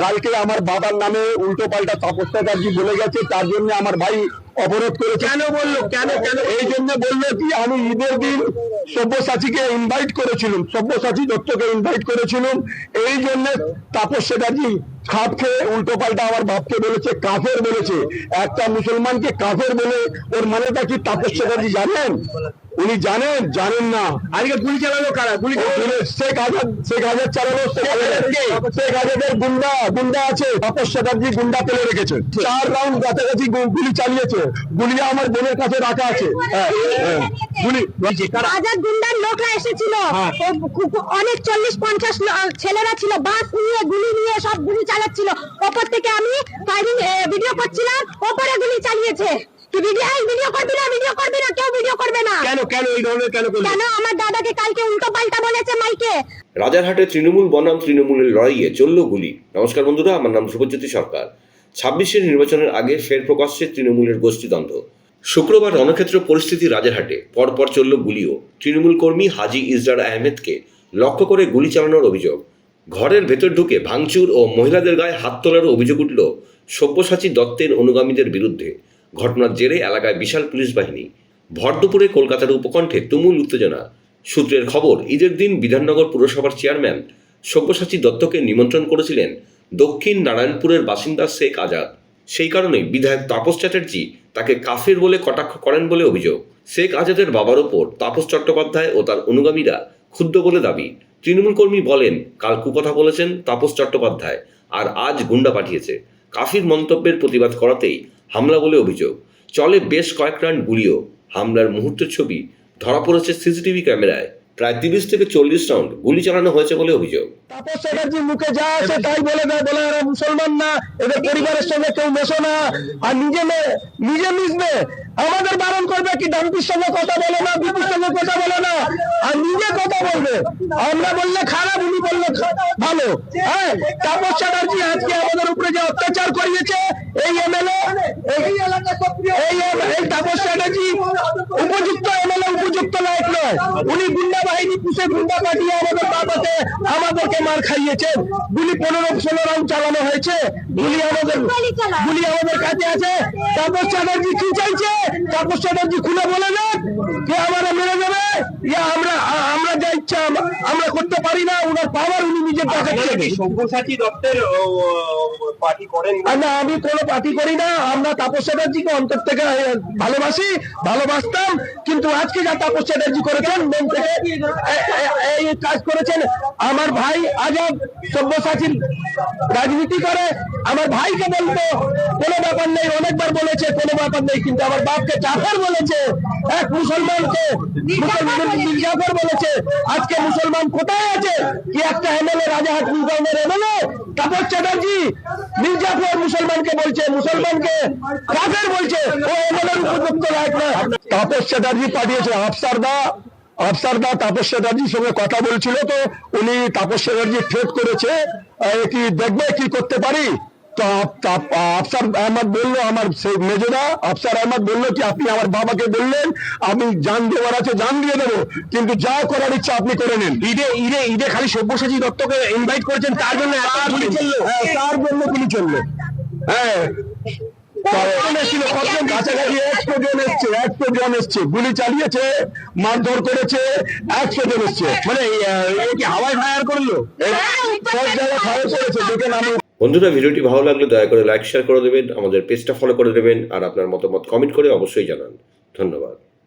কালকে আমার বাবার নামে উল্টো পাল্টা তাপস চ্যাটার্জি বলে গেছে, তার জন্য আমার ভাই অবরোধ করে। কেন বললো? কেন এই জন্য বললো কি আমি ঈদের দিন সব্যসাচীকে ইনভাইট করেছিলাম, সব্যসাচী দত্তকে ইনভাইট করেছিলাম, এই জন্য তাপস চ্যাটার্জি খাপ খেয়ে উল্টো পাল্টা আমার বাপকে বলেছে কাফের বলেছে। একটা মুসলমানকে কাফের বলে ওর মানেটা কি তাপস চ্যাটার্জি জানেন? উনি জানেন? জানেন না। আজকে গুলি চালালো কারা? গুলি শেখ আজাদ চালালো। শেখ আজাদের গুন্ডা আছে, তাপস চ্যাটার্জি গুন্ডা পেলে রেখেছে। 4 রাউন্ড কাছাকাছি গুলি চালিয়েছে। গুলি আমার বোনের কাছে রাখা আছে। গুলি আজাদ গুন্ডার লোকরা এসেছিল, অনেক 40-50 ছেলেরা ছিল, বাস নিয়ে গুলি নিয়ে সব গুলি চালাচ্ছিল। ওপর থেকে আমি ফায়ারিং ভিডিও করছিলাম, ওপরে গুলি চালিয়েছে। ভিডিও করবি না, কেউ ভিডিও করবে না। কেন এই ধরনের কেন আমার দাদাকে কালকে উল্টো পাল্টা বলেছে মাইকে। রাজারহাটে তৃণমূল বনাম তৃণমূলের লড়াইয়ে চলল গুলি। নমস্কার বন্ধুরা, আমার নাম ধ্রুবজ্যোতি সরকার। 26-এর নির্বাচনের আগে ফের প্রকাশ্যে তৃণমূলের গোষ্ঠীদ্বন্দ্ব। শুক্রবার রণক্ষেত্র পরিস্থিতি রাজারহাটে পরপর চলল গুলিও। তৃণমূল কর্মী হাজী ইজরার আহমেদকে লক্ষ্য করে গুলি চালানোর অভিযোগ, ঘরের ভেতর ঢুকে ভাঙচুর ও মহিলাদের গায়ে হাত তোলার অভিযোগ উঠল সব্যসাচী দত্তের অনুগামীদের বিরুদ্ধে। ঘটনার জেরে এলাকায় বিশাল পুলিশ বাহিনী। ভর দুপুরে কলকাতার উপকণ্ঠে তুমুল উত্তেজনা। সূত্রের খবর, ঈদের দিন বিধাননগর পুরসভার চেয়ারম্যান সব্যসাচী দত্তকে নিমন্ত্রণ করেছিলেন দক্ষিণ নারায়ণপুরের বাসিন্দা শেখ আজাদ। সেই কারণেই বিধায়ক তাপস চ্যাটার্জি তাকে কাফের বলে কটাক্ষ করেন বলে অভিযোগ। শেখ আজাদের বাবার ওপর তাপস চট্টোপাধ্যায় ও তার অনুগামীরা ক্ষুব্ধ বলে দাবি। তৃণমূল কর্মী বলেন, কাল কুকথা বলেছেন তাপস চট্টোপাধ্যায়, আর আজ গুন্ডা পাঠিয়েছে। কাফির মন্তব্যের প্রতিবাদ করাতেই হামলা বলে অভিযোগ। চলে বেশ কয়েক রাউন্ড গুলিও। হামলার মুহূর্তের ছবি ধরা পড়েছে সিসিটিভি ক্যামেরায়। প্রায় 30 থেকে 40 রাউন্ড গুলি চালানো হয়েছে বলে অভিযোগ। তাপস চ্যাটার্জি মুখে যা আছে তাই বলে দেয়, বলে এরা মুসলমান না, এদের পরিবারের সঙ্গে কেউ মেশো না, আর নিজে মিশবে। আমাদের বারণ করবে কি ডানপির সঙ্গে কথা বলে না, বিপির সঙ্গে কথা বলে না, আর নিজে কথা বলবে। আমরা বললে খারাপ, উনি বললে ভালো। হ্যাঁ, তাপস চ্যাটার্জি আজকে আমাদের উপরে যে অত্যাচার করিয়েছে, এই এমএলএ, এই তাপস চ্যাটার্জি উপযুক্ত এমএলএ, উপযুক্ত লায়ক নয়। উনি গুন্ডা বাহিনী পুষে গুন্ডা পাঠিয়ে আমাদেরকে মার খাইয়েছেন। গুলি 15-16 রাউন্ড চালানো হয়েছে। গুলি আমাদের কাছে আছে। তাপস চ্যাটার্জি কি চাইছে? তাপস চ্যাটার্জি খুলে বলে দেন কে আমরা মেরে দেবে, আমরা যা ইচ্ছা আমরা করতে পারি না। উনার পাওয়ার উনি নিজের কাছে। সব্যসাচী দত্তের পার্টি করেন না, আমি কোনো পার্টি করি না। আমরা তাপস চ্যাটার্জিকে অন্তর থেকে ভালোবাসতাম, কিন্তু আজকে যা তাপস চ্যাটার্জি করেছেন, মন থেকে এই কাজ করেছেন। আমার ভাই আজাদ সব্যসাচীর রাজনীতি করে, আমার ভাইকে বলতো কোনো ব্যাপার নেই, অনেকবার বলেছে কোনো ব্যাপার নেই, কিন্তু আমার বাপকে জাফর বলেছে, এক মুসলমানকে মির্জাফর বলেছে। আজকে মুসলমান কোথায় আছে? কি একটা এমএলএ, রাজারহাট নিউটাউনের এমএলএ তাপস চ্যাটার্জি মির্জাফর মুসলমানকে বলছে, মুসলমানকে কাফের বলছে। ও এমএলএর উপযুক্ত লায়ক না। তাপস চ্যাটার্জি পাঠিয়েছে আফসারদা তাপস চ্যাটার্জির সঙ্গে কথা বলছিল, তো উনি তাপস চ্যাটার্জি থ্রেট করেছে কি দেখবে কি করতে পারি। তো আফসার আহমদ বললো, আমার সেই মেজরা আফসার আহমদ বললো কি আপনি আমার বাবাকে বললেন আমি জান দেওয়ার আছে, জান দিয়ে দেবো, কিন্তু যা করার ইচ্ছা আপনি করে নেন। ঈদে খালি সব্যসাচী দত্তকে ইনভাইট করেছেন, তার জন্য গুলি চললো। তার জন্য গুলি চললো। হ্যাঁ, কাছাকাছি 100 জন এসছে, গুলি চালিয়েছে, মারধর করেছে, 100 জন এসছে। মানে কি হাওয়ায় ফায়ার করলো? সব জায়গায় ফায়ার করেছে, দেখে নাম। বন্ধুরা, ভিডিওটি ভালো লাগলে দয়া করে লাইক শেয়ার করে দেবেন, আমাদের পেজটা ফলো করে দেবেন, আর আপনার মতামত কমেন্ট করে অবশ্যই জানান। ধন্যবাদ।